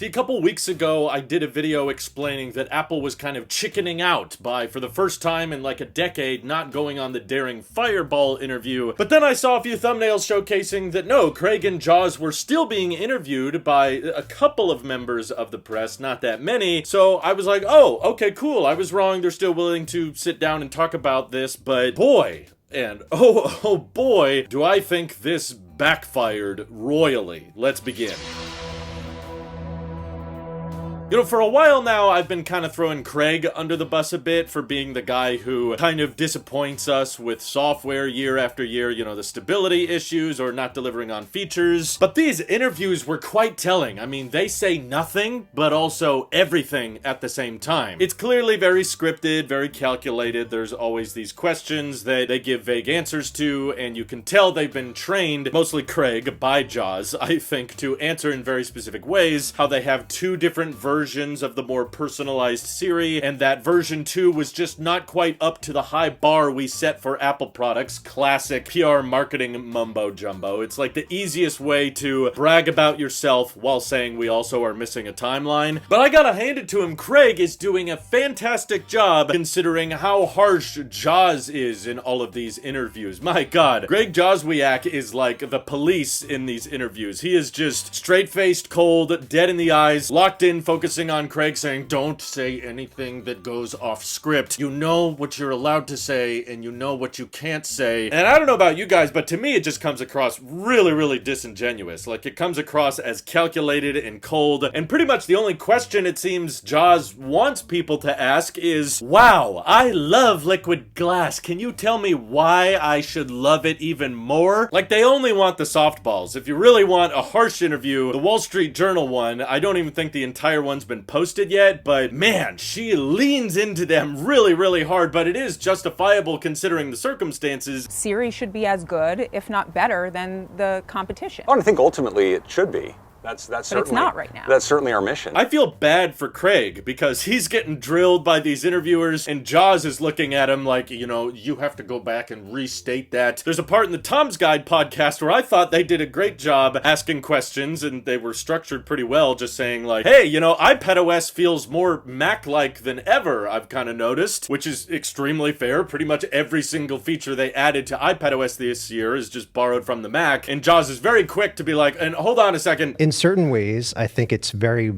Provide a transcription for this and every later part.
See, a couple weeks ago, I did a video explaining that Apple was kind of chickening out by, for the first time in like a decade, not going on the daring Fireball interview. But then I saw a few thumbnails showcasing that no, Craig and Jaws were still being interviewed by a couple of members of the press, not that many. So I was like, oh, okay, cool. I was wrong. They're still willing to sit down and talk about this, but boy, and oh boy, do I think this backfired royally. Let's begin. You know, for a while now, I've been kind of throwing Craig under the bus a bit for being the guy who kind of disappoints us with software year after year, you know, the stability issues or not delivering on features. But these interviews were quite telling. I mean, they say nothing, but also everything at the same time. It's clearly very scripted, very calculated. There's always these questions that they give vague answers to, and you can tell they've been trained, mostly Craig, by Jaws, I think, to answer in very specific ways, how they have two different versions of the more personalized Siri, and that version 2 was just not quite up to the high bar we set for Apple products. Classic PR marketing mumbo jumbo. It's like the easiest way to brag about yourself while saying we also are missing a timeline. But I gotta hand it to him, Craig is doing a fantastic job considering how harsh Jaws is in all of these interviews. My god, Greg Joswiak is like the police in these interviews. He is just straight-faced, cold, dead in the eyes, locked in, focusing on Craig, saying, don't say anything that goes off script. You know what you're allowed to say, and you know what you can't say. And I don't know about you guys, but to me it just comes across really disingenuous. Like, it comes across as calculated and cold, and pretty much the only question it seems Jaws wants people to ask is, wow, I love liquid glass. Can you tell me why I should love it even more? Like, they only want the softballs. If you really want a harsh interview, the Wall Street Journal one, I don't even think the entire one's been posted yet, but man, she leans into them really hard, but it is justifiable considering the circumstances. Siri should be as good, if not better, than the competition. Oh, and I think ultimately it should be. That's certainly, it's not right now. That's certainly our mission. I feel bad for Craig because he's getting drilled by these interviewers and Jaws is looking at him like, you know, you have to go back and restate that. There's a part in the Tom's Guide podcast where I thought they did a great job asking questions and they were structured pretty well, just saying like, hey, you know, iPadOS feels more Mac-like than ever, I've kind of noticed, which is extremely fair. Pretty much every single feature they added to iPadOS this year is just borrowed from the Mac. And Jaws is very quick to be like, and hold on a second. In certain ways, I think it's very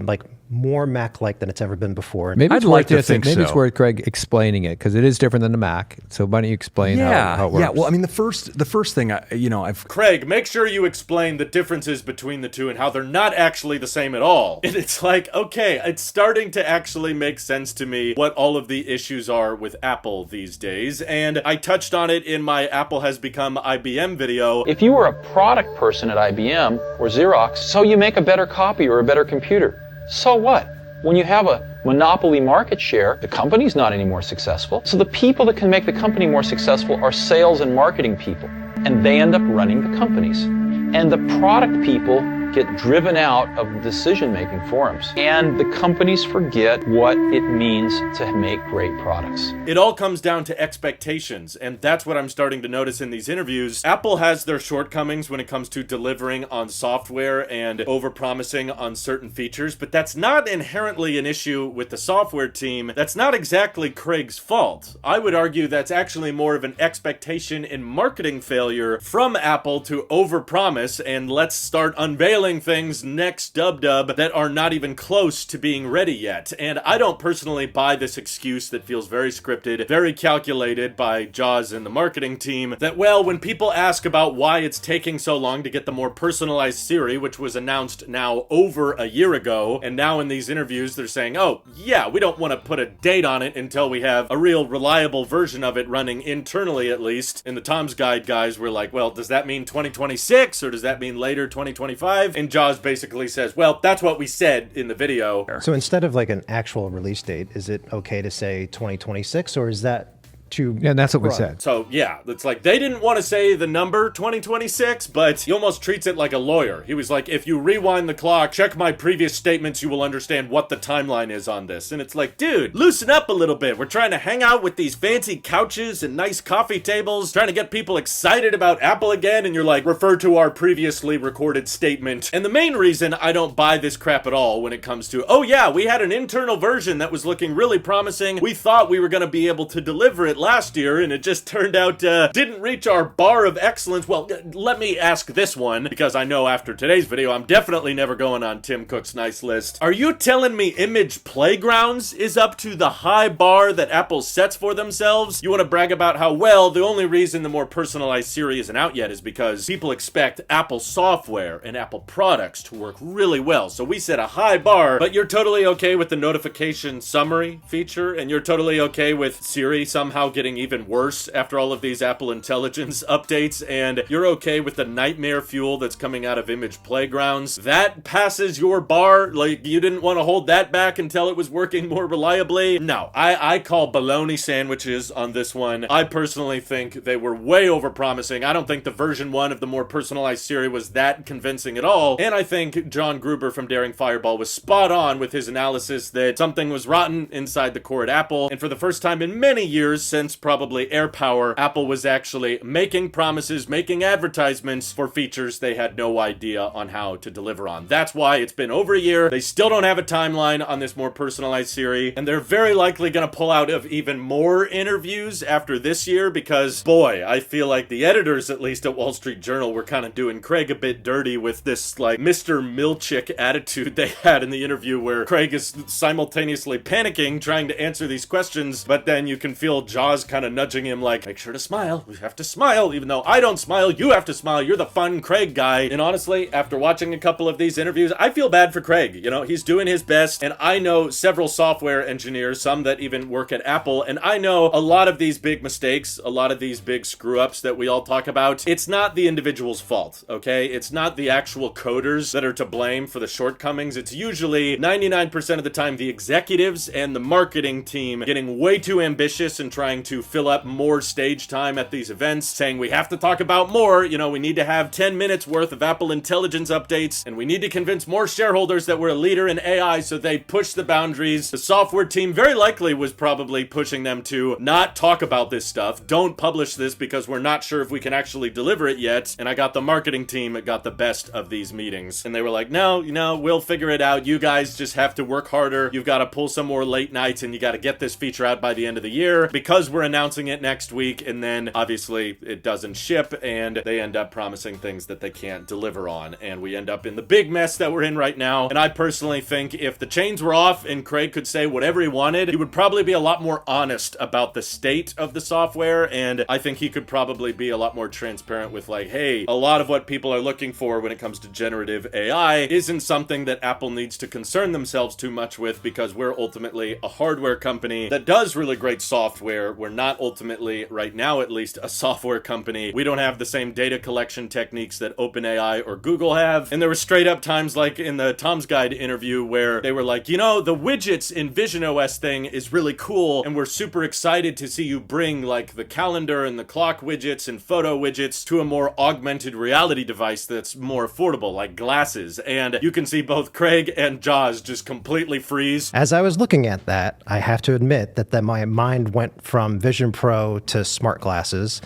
more Mac-like than it's ever been before. Maybe I'd like to think maybe so. It's worth Craig explaining it because it is different than the Mac. So why don't you explain how it works? Yeah, well, I mean, the first thing, I've... Craig, make sure you explain the differences between the two and how they're not actually the same at all. And it's like, okay, it's starting to actually make sense to me what all of the issues are with Apple these days. And I touched on it in my Apple Has Become IBM video. If you were a product person at IBM or Xerox, so you make a better copy or a better computer. So what? When you have a monopoly market share, the company's not any more successful. So the people that can make the company more successful are sales and marketing people. And they end up running the companies. And the product people get driven out of decision-making forums. And the companies forget what it means to make great products. It all comes down to expectations, and that's what I'm starting to notice in these interviews. Apple has their shortcomings when it comes to delivering on software and overpromising on certain features, but that's not inherently an issue with the software team. That's not exactly Craig's fault. I would argue that's actually more of an expectation and marketing failure from Apple to overpromise, and let's start unveiling things next dub that are not even close to being ready yet. And I don't personally buy this excuse that feels very scripted, very calculated by Jaws and the marketing team, that, well, when people ask about why it's taking so long to get the more personalized Siri, which was announced now over a year ago, and now in these interviews they're saying, oh, yeah, we don't want to put a date on it until we have a real reliable version of it running internally at least. In the Tom's Guide guys were like, well, does that mean 2026 or does that mean later 2025? And Jaws basically says, well, that's what we said in the video. So instead of like an actual release date, is it okay to say 2026, or is that to Yeah, and that's what we run. said. So yeah, it's like they didn't want to say the number 2026, but he almost treats it like a lawyer. He was like, if you rewind the clock, check my previous statements, you will understand what the timeline is on this. And it's like, dude, loosen up a little bit. We're trying to hang out with these fancy couches and nice coffee tables, trying to get people excited about Apple again, and you're like, refer to our previously recorded statement. And the main reason I don't buy this crap at all when it comes to, oh yeah, we had an internal version that was looking really promising. We thought we were going to be able to deliver it last year, and it just turned out didn't reach our bar of excellence. Well, let me ask this one, because I know after today's video, I'm definitely never going on Tim Cook's nice list. Are you telling me Image Playgrounds is up to the high bar that Apple sets for themselves? You want to brag about how, well, the only reason the more personalized Siri isn't out yet is because people expect Apple software and Apple products to work really well. So we set a high bar, but you're totally okay with the notification summary feature, and you're totally okay with Siri somehow getting even worse after all of these Apple Intelligence updates, and you're okay with the nightmare fuel that's coming out of Image Playgrounds. That passes your bar? Like, you didn't want to hold that back until it was working more reliably? No, I call bologna sandwiches on this one. I personally think they were way over-promising. I don't think the version 1 of the more personalized Siri was that convincing at all, and I think John Gruber from Daring Fireball was spot on with his analysis that something was rotten inside the core at Apple, and for the first time in many years, since probably AirPower, Apple was actually making promises, making advertisements for features they had no idea on how to deliver on. That's why it's been over a year. They still don't have a timeline on this more personalized Siri, and they're very likely going to pull out of even more interviews after this year because, boy, I feel like the editors, at least at Wall Street Journal, were kind of doing Craig a bit dirty with this, like, Mr. Milchick attitude they had in the interview where Craig is simultaneously panicking, trying to answer these questions, but then you can feel Jaws kind of nudging him like, make sure to smile. We have to smile. Even though I don't smile, you have to smile. You're the fun Craig guy. And honestly, after watching a couple of these interviews, I feel bad for Craig. You know, he's doing his best, and I know several software engineers, some that even work at Apple, and I know a lot of these big mistakes, a lot of these big screw-ups that we all talk about, it's not the individual's fault, okay? It's not the actual coders that are to blame for the shortcomings. It's usually 99% of the time the executives and the marketing team getting way too ambitious and trying to fill up more stage time at these events, saying we have to talk about more, you know, we need to have 10 minutes worth of Apple Intelligence updates, and we need to convince more shareholders that we're a leader in AI, so they push the boundaries. The software team very likely was probably pushing them to not talk about this stuff. Don't publish this because we're not sure if we can actually deliver it yet. And I got the marketing team that got the best of these meetings. And they were like, no, you know, we'll figure it out. You guys just have to work harder. You've got to pull some more late nights, and you got to get this feature out by the end of the year because we're announcing it next week. And then obviously it doesn't ship, and they end up promising things that they can't deliver on. And we end up in the big mess that we're in right now. And I personally think if the chains were off and Craig could say whatever he wanted, he would probably be a lot more honest about the state of the software. And I think he could probably be a lot more transparent with, like, hey, a lot of what people are looking for when it comes to generative AI isn't something that Apple needs to concern themselves too much with, because we're ultimately a hardware company that does really great software. We're not ultimately, right now at least, a software company. We don't have the same data collection techniques that OpenAI or Google have. And there were straight up times, like in the Tom's Guide interview, where they were like, you know, the widgets in Vision OS thing is really cool, and we're super excited to see you bring, like, the calendar and the clock widgets and photo widgets to a more augmented reality device that's more affordable, like glasses. And you can see both Craig and Jaws just completely freeze. As I was looking at that, I have to admit that my mind went from Vision Pro to smart glasses.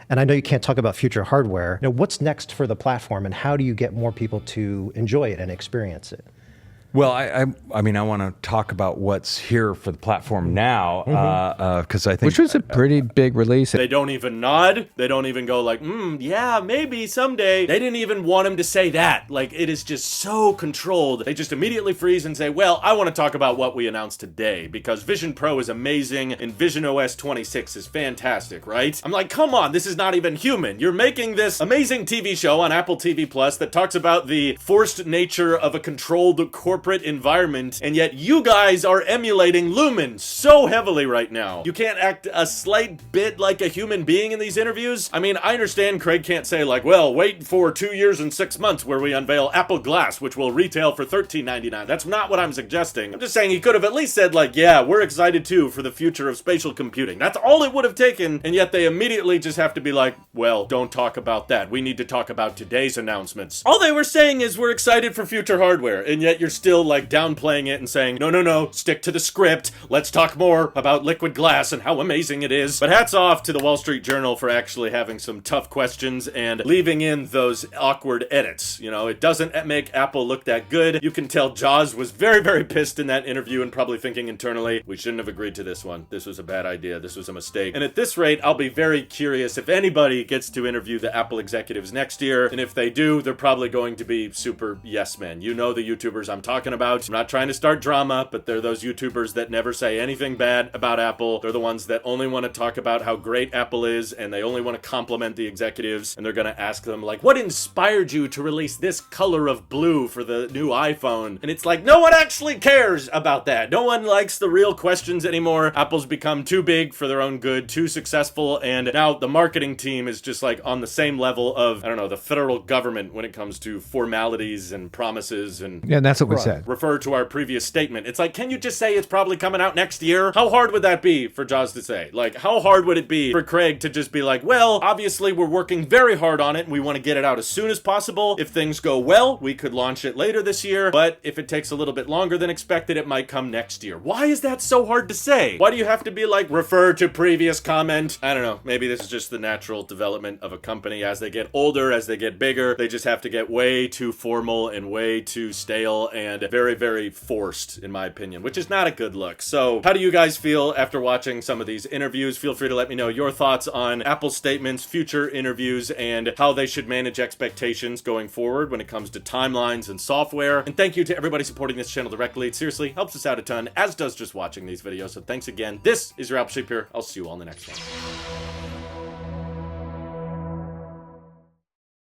And I know you can't talk about future hardware. You know, what's next for the platform, and how do you get more people to enjoy it and experience it? Well, I mean, I want to talk about what's here for the platform now, because I think... Which was a pretty big release. They don't even nod. They don't even go like, yeah, maybe someday. They didn't even want him to say that. Like, it is just so controlled. They just immediately freeze and say, well, I want to talk about what we announced today, because Vision Pro is amazing and Vision OS 26 is fantastic, right? I'm like, come on, this is not even human. You're making this amazing TV show on Apple TV Plus that talks about the forced nature of a controlled corporate corporate environment, and yet you guys are emulating Lumen so heavily right now. You can't act a slight bit like a human being in these interviews. I mean, I understand Craig can't say like, well, wait for 2 years and 6 months where we unveil Apple Glass, which will retail for $13.99. That's not what I'm suggesting. I'm just saying he could have at least said like, yeah, we're excited too for the future of spatial computing. That's all it would have taken, and yet they immediately just have to be like, well, don't talk about that. We need to talk about today's announcements. All they were saying is we're excited for future hardware, and yet you're still like downplaying it and saying, no, no, no, stick to the script. Let's talk more about liquid glass and how amazing it is. But hats off to the Wall Street Journal for actually having some tough questions and leaving in those awkward edits. You know, it doesn't make Apple look that good. You can tell Jaws was very, very pissed in that interview and probably thinking internally, we shouldn't have agreed to this one. This was a bad idea. This was a mistake. And at this rate, I'll be very curious if anybody gets to interview the Apple executives next year. And if they do, they're probably going to be super yes men. You know the YouTubers I'm talking about. I'm not trying to start drama, but they're those YouTubers that never say anything bad about Apple. They're the ones that only want to talk about how great Apple is, and they only want to compliment the executives, and they're going to ask them like, what inspired you to release this color of blue for the new iPhone? And it's like, no one actually cares about that. No one likes the real questions anymore. Apple's become too big for their own good, too successful, and now the marketing team is just like on the same level of, I don't know, the federal government when it comes to formalities and promises. And Yeah, and that's what we said. Refer to our previous statement. It's like, can you just say it's probably coming out next year? How hard would that be for Jaws to say? Like, how hard would it be for Craig to just be like, well, obviously we're working very hard on it and we want to get it out as soon as possible. If things go well, we could launch it later this year, but if it takes a little bit longer than expected, it might come next year. Why is that so hard to say? Why do you have to be like, refer to previous comment? I don't know. Maybe this is just the natural development of a company. As they get older, as they get bigger, they just have to get way too formal and way too stale and very, very forced, in my opinion, which is not a good look. So how do you guys feel after watching some of these interviews? Feel free to let me know your thoughts on Apple statements, future interviews, and how they should manage expectations going forward when it comes to timelines and software. And thank you to everybody supporting this channel directly. It seriously helps us out a ton, as does just watching these videos. So thanks again. This is your Apple Sheep here. I'll see you all in the next one.